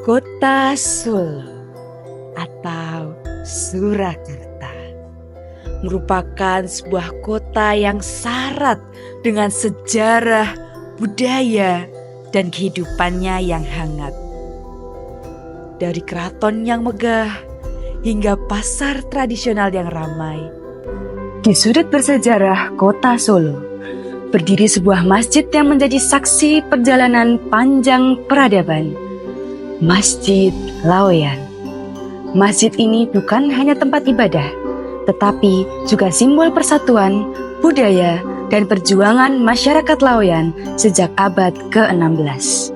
Kota Solo atau Surakarta merupakan sebuah kota yang syarat dengan sejarah, budaya, dan kehidupannya yang hangat. Dari keraton yang megah hingga pasar tradisional yang ramai, di sudut bersejarah kota Solo berdiri sebuah masjid yang menjadi saksi perjalanan panjang peradaban, Masjid Laweyan. Masjid ini bukan hanya tempat ibadah, tetapi juga simbol persatuan, budaya, dan perjuangan masyarakat Laweyan sejak abad ke-16.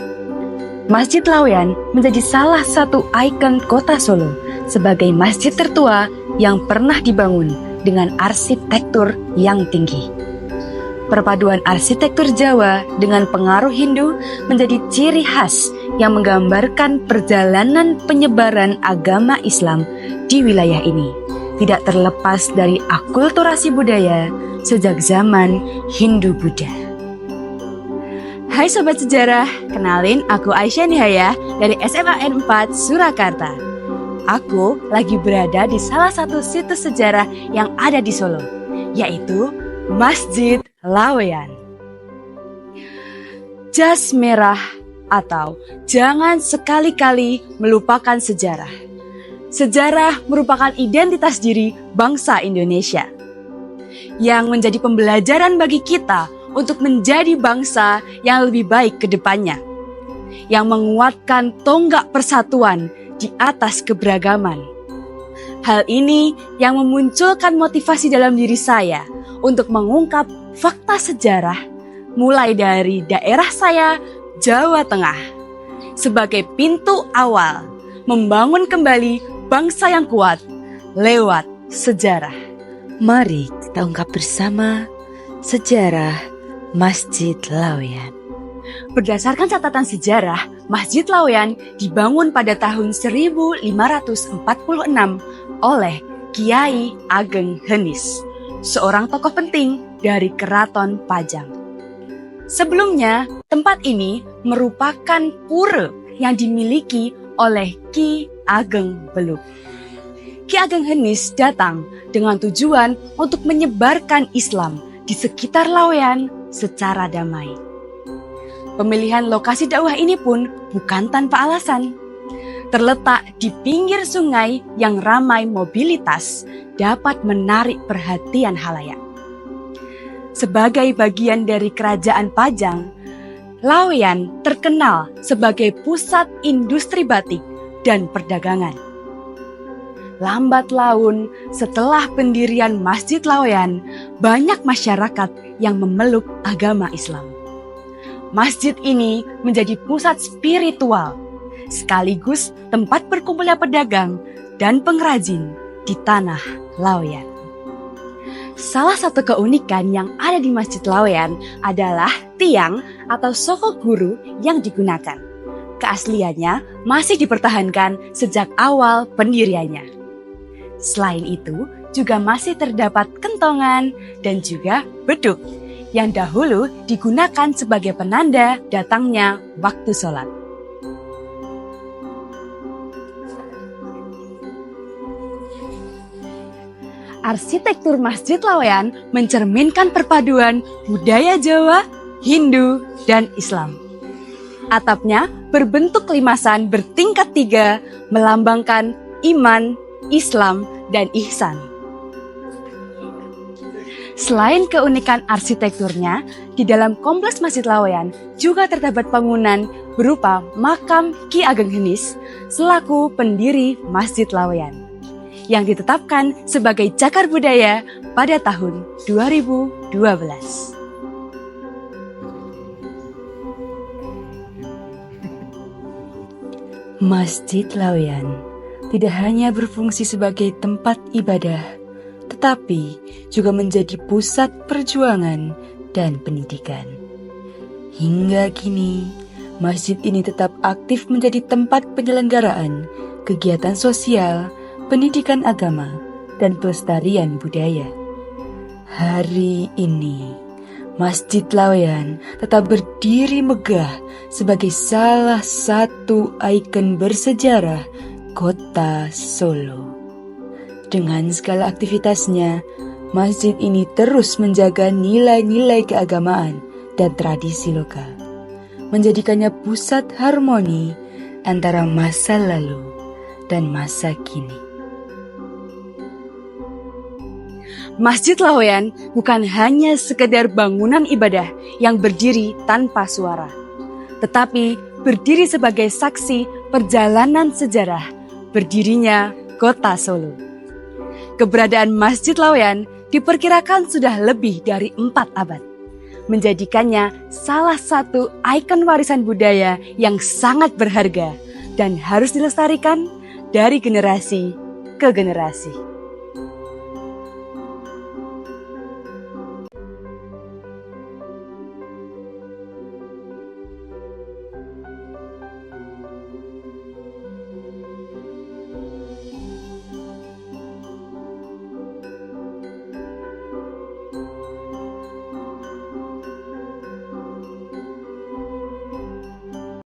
Masjid Laweyan menjadi salah satu ikon kota Solo sebagai masjid tertua yang pernah dibangun dengan arsitektur yang tinggi. Perpaduan arsitektur Jawa dengan pengaruh Hindu menjadi ciri khas yang menggambarkan perjalanan penyebaran agama Islam di wilayah ini, tidak terlepas dari akulturasi budaya sejak zaman Hindu-Buddha. Hai Sobat Sejarah, kenalin aku Aisyah Nihaya dari SMA N 4 Surakarta. Aku lagi berada di salah satu situs sejarah yang ada di Solo, yaitu Masjid Laweyan. Jas merah atau jangan sekali-kali melupakan sejarah. Sejarah merupakan identitas diri bangsa Indonesia yang menjadi pembelajaran bagi kita untuk menjadi bangsa yang lebih baik ke depannya, yang menguatkan tonggak persatuan di atas keberagaman. Hal ini yang memunculkan motivasi dalam diri saya untuk mengungkap fakta sejarah mulai dari daerah saya, Jawa Tengah, sebagai pintu awal membangun kembali bangsa yang kuat lewat sejarah. Mari kita ungkap bersama sejarah Masjid Laweyan. Berdasarkan catatan sejarah, Masjid Laweyan dibangun pada tahun 1546 oleh Kiai Ageng Henis, seorang tokoh penting dari Keraton Pajang. Sebelumnya, tempat ini merupakan pura yang dimiliki oleh Ki Ageng Beluk. Ki Ageng Henis datang dengan tujuan untuk menyebarkan Islam di sekitar Laweyan secara damai. Pemilihan lokasi dakwah ini pun bukan tanpa alasan. Terletak di pinggir sungai yang ramai mobilitas dapat menarik perhatian halayak. Sebagai bagian dari kerajaan Pajang, Laweyan terkenal sebagai pusat industri batik dan perdagangan. Lambat laun setelah pendirian Masjid Laweyan, banyak masyarakat yang memeluk agama Islam. Masjid ini menjadi pusat spiritual, sekaligus tempat berkumpulnya pedagang dan pengrajin di tanah Laweyan. Salah satu keunikan yang ada di Masjid Laweyan adalah tiang atau soko guru yang digunakan. Keasliannya masih dipertahankan sejak awal pendiriannya. Selain itu, juga masih terdapat kentongan dan juga beduk yang dahulu digunakan sebagai penanda datangnya waktu sholat. Arsitektur Masjid Laweyan mencerminkan perpaduan budaya Jawa, Hindu, dan Islam. Atapnya berbentuk limasan bertingkat 3 melambangkan iman, Islam, dan ihsan. Selain keunikan arsitekturnya, di dalam kompleks Masjid Laweyan juga terdapat bangunan berupa makam Ki Ageng Henis selaku pendiri Masjid Laweyan, yang ditetapkan sebagai cagar budaya pada tahun 2012. Masjid Laweyan tidak hanya berfungsi sebagai tempat ibadah, tetapi juga menjadi pusat perjuangan dan pendidikan. Hingga kini, masjid ini tetap aktif menjadi tempat penyelenggaraan kegiatan sosial, pendidikan agama, dan pelestarian budaya. Hari ini, Masjid Laweyan tetap berdiri megah sebagai salah satu ikon bersejarah kota Solo. Dengan segala aktivitasnya, masjid ini terus menjaga nilai-nilai keagamaan dan tradisi lokal, menjadikannya pusat harmoni antara masa lalu dan masa kini. Masjid Laweyan bukan hanya sekedar bangunan ibadah yang berdiri tanpa suara, tetapi berdiri sebagai saksi perjalanan sejarah berdirinya kota Solo. Keberadaan Masjid Laweyan diperkirakan sudah lebih dari 4 abad, menjadikannya salah satu ikon warisan budaya yang sangat berharga dan harus dilestarikan dari generasi ke generasi.